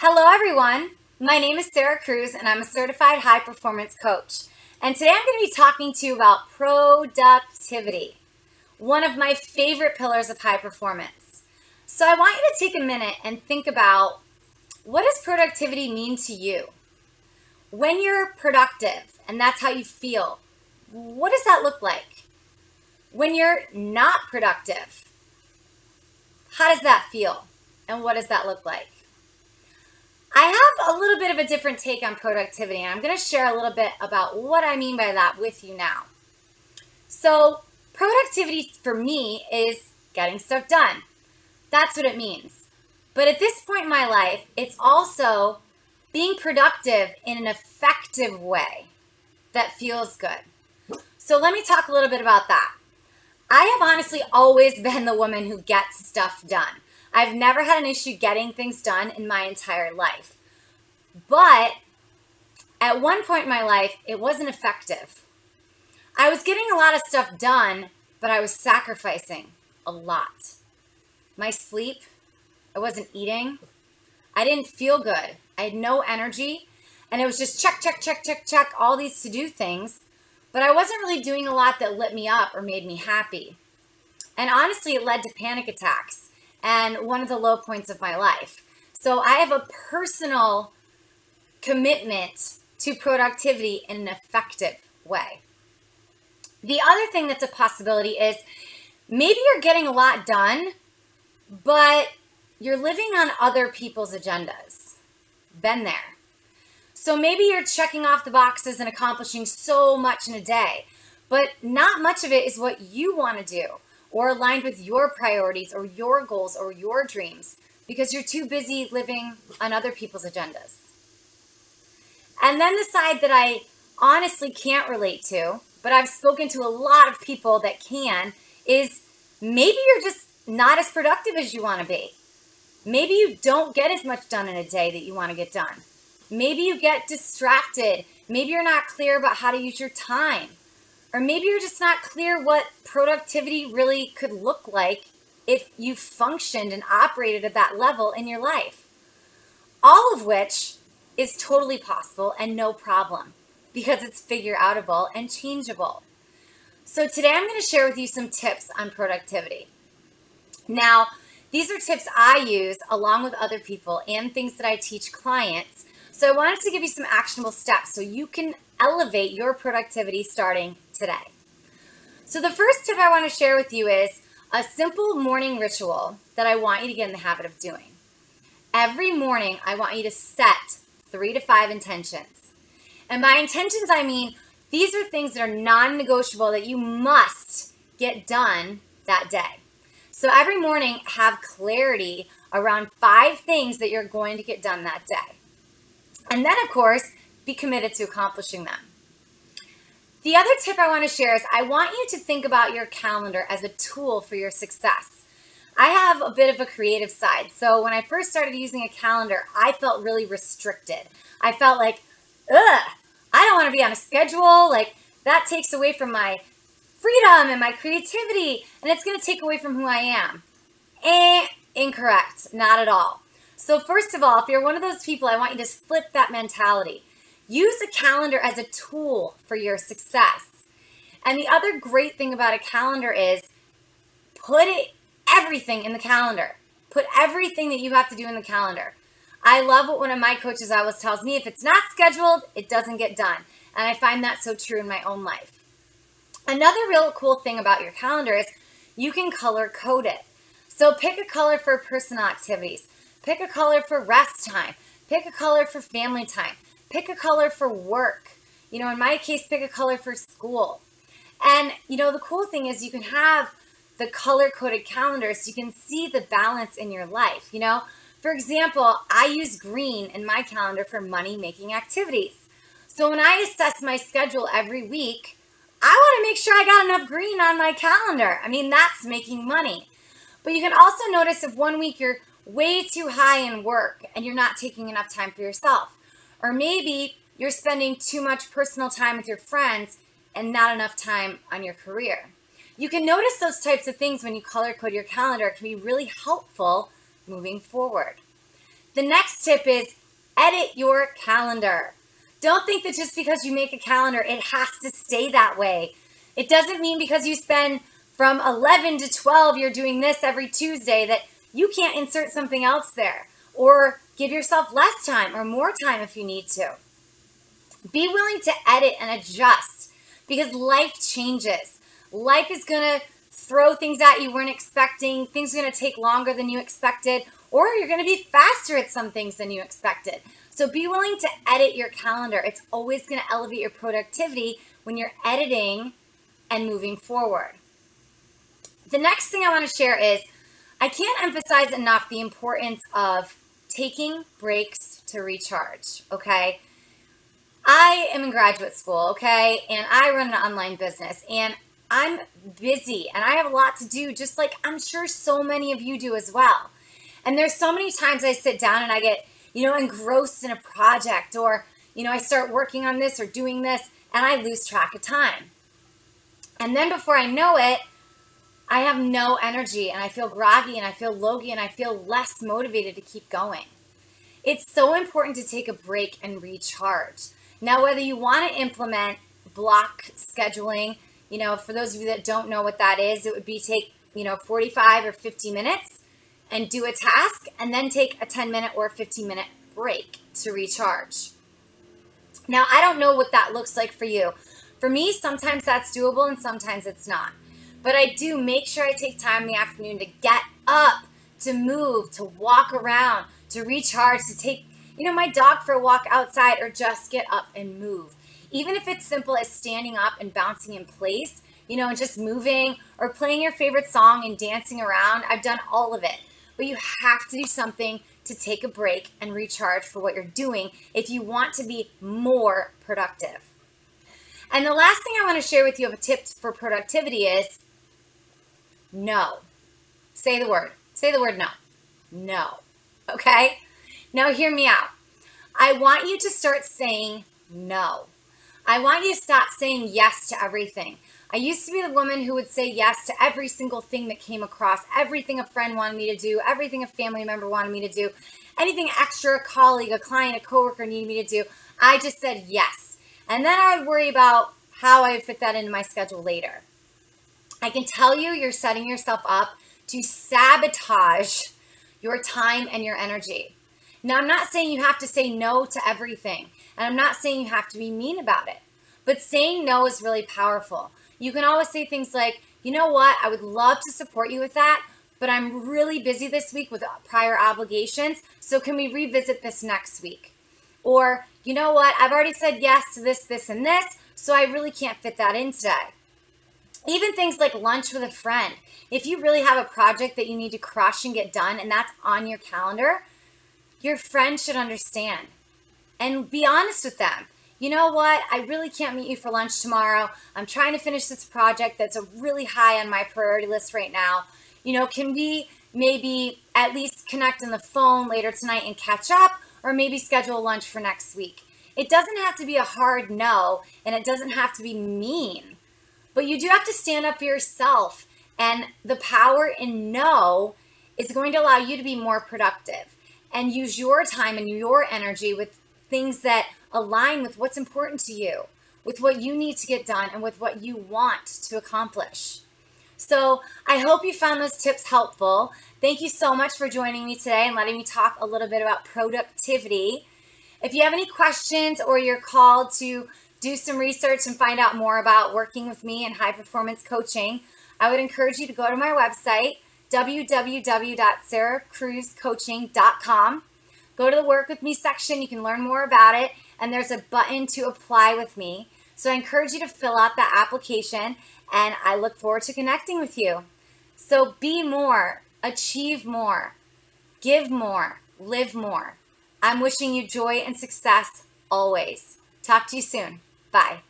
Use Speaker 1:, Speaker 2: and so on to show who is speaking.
Speaker 1: Hello everyone, my name is Sara Cruz and I'm a certified high performance coach. And today I'm going to be talking to you about productivity, one of my favorite pillars of high performance. So I want you to take a minute and think about, what does productivity mean to you? When you're productive and that's how you feel, what does that look like? When you're not productive, how does that feel? And what does that look like? I have a little bit of a different take on productivity, and I'm going to share a little bit about what I mean by that with you now. So, productivity for me is getting stuff done. That's what it means. But at this point in my life, it's also being productive in an effective way that feels good. So, let me talk a little bit about that. I have honestly always been the woman who gets stuff done. I've never had an issue getting things done in my entire life. But at one point in my life, it wasn't effective. I was getting a lot of stuff done, but I was sacrificing a lot. My sleep, I wasn't eating. I didn't feel good. I had no energy. And it was just check, check, check, check, check, all these to-do things. But I wasn't really doing a lot that lit me up or made me happy. And honestly, it led to panic attacks and one of the low points of my life. So I have a personal commitment to productivity in an effective way. The other thing that's a possibility is maybe you're getting a lot done, but you're living on other people's agendas. Been there. So maybe you're checking off the boxes and accomplishing so much in a day, but not much of it is what you want to do or aligned with your priorities or your goals or your dreams because you're too busy living on other people's agendas. And then the side that I honestly can't relate to, but I've spoken to a lot of people that can, is maybe you're just not as productive as you want to be. Maybe you don't get as much done in a day that you want to get done. Maybe you get distracted. Maybe you're not clear about how to use your time. Or maybe you're just not clear what productivity really could look like if you functioned and operated at that level in your life. All of which is totally possible and no problem because it's figure outable and changeable. So today I'm going to share with you some tips on productivity. Now, these are tips I use along with other people and things that I teach clients. So I wanted to give you some actionable steps so you can elevate your productivity starting today. So the first tip I want to share with you is a simple morning ritual that I want you to get in the habit of doing. Every morning, I want you to set 3 to 5 intentions. And by intentions, I mean these are things that are non-negotiable that you must get done that day. So every morning, have clarity around 5 things that you're going to get done that day. And then, of course, be committed to accomplishing them. The other tip I want to share is I want you to think about your calendar as a tool for your success. I have a bit of a creative side. So when I first started using a calendar, I felt really restricted. I felt like, I don't want to be on a schedule. Like that takes away from my freedom and my creativity, and it's going to take away from who I am. Incorrect. Not at all. So first of all, if you're one of those people, I want you to flip that mentality. Use a calendar as a tool for your success. And the other great thing about a calendar is put everything in the calendar. Put everything that you have to do in the calendar. I love what one of my coaches always tells me, if it's not scheduled, it doesn't get done. And I find that so true in my own life. Another real cool thing about your calendar is you can color code it. So pick a color for personal activities. Pick a color for rest time. Pick a color for family time. Pick a color for work. In my case, pick a color for school. And, the cool thing is you can have the color-coded calendar so you can see the balance in your life. For example, I use green in my calendar for money-making activities. So when I assess my schedule every week, I want to make sure I got enough green on my calendar. That's making money. But you can also notice if one week you're way too high in work and you're not taking enough time for yourself. Or maybe you're spending too much personal time with your friends and not enough time on your career. You can notice those types of things when you color code your calendar. It can be really helpful moving forward. The next tip is edit your calendar. Don't think that just because you make a calendar, it has to stay that way. It doesn't mean because you spend from 11 to 12, you're doing this every Tuesday, that you can't insert something else there, or give yourself less time or more time if you need to. Be willing to edit and adjust, because life changes. Life is going to throw things at you weren't expecting. Things are going to take longer than you expected, or you're going to be faster at some things than you expected. So be willing to edit your calendar. It's always going to elevate your productivity when you're editing and moving forward. The next thing I want to share is, I can't emphasize enough the importance of taking breaks to recharge, okay? I am in graduate school, okay? And I run an online business, and I'm busy and I have a lot to do, just like I'm sure so many of you do as well. And there's so many times I sit down and I get, engrossed in a project, or, I start working on this or doing this, and I lose track of time. And then before I know it, I have no energy, and I feel groggy, and I feel logy, and I feel less motivated to keep going. It's so important to take a break and recharge. Now, whether you want to implement block scheduling, for those of you that don't know what that is, it would be take, 45 or 50 minutes and do a task, and then take a 10-minute or 15-minute break to recharge. Now, I don't know what that looks like for you. For me, sometimes that's doable and sometimes it's not. But I do make sure I take time in the afternoon to get up, to move, to walk around, to recharge, to take, my dog for a walk outside, or just get up and move. Even if it's simple as standing up and bouncing in place, and just moving, or playing your favorite song and dancing around. I've done all of it. But you have to do something to take a break and recharge for what you're doing if you want to be more productive. And the last thing I want to share with you of a tip for productivity is no. Say the word. Say the word no. No. Okay? Now hear me out. I want you to start saying no. I want you to stop saying yes to everything. I used to be the woman who would say yes to every single thing that came across, everything a friend wanted me to do, everything a family member wanted me to do, anything extra, a colleague, a client, a coworker needed me to do. I just said yes. And then I would worry about how I would fit that into my schedule later. I can tell you, you're setting yourself up to sabotage your time and your energy. Now, I'm not saying you have to say no to everything, and I'm not saying you have to be mean about it, but saying no is really powerful. You can always say things like, you know what, I would love to support you with that, but I'm really busy this week with prior obligations, so can we revisit this next week? Or, you know what, I've already said yes to this, this, and this, so I really can't fit that in today. Even things like lunch with a friend. If you really have a project that you need to crush and get done, and that's on your calendar, your friend should understand. And be honest with them. You know what? I really can't meet you for lunch tomorrow. I'm trying to finish this project that's a really high on my priority list right now. Can we maybe at least connect on the phone later tonight and catch up, or maybe schedule a lunch for next week? It doesn't have to be a hard no, and it doesn't have to be mean. But you do have to stand up for yourself, and the power in no is going to allow you to be more productive and use your time and your energy with things that align with what's important to you, with what you need to get done, and with what you want to accomplish. So I hope you found those tips helpful. Thank you so much for joining me today and letting me talk a little bit about productivity. If you have any questions, or you're called to do some research and find out more about working with me in high performance coaching, I would encourage you to go to my website, www.saracruzcoaching.com. Go to the Work With Me section. You can learn more about it, and there's a button to apply with me. So I encourage you to fill out that application, and I look forward to connecting with you. So be more, achieve more, give more, live more. I'm wishing you joy and success always. Talk to you soon. Bye.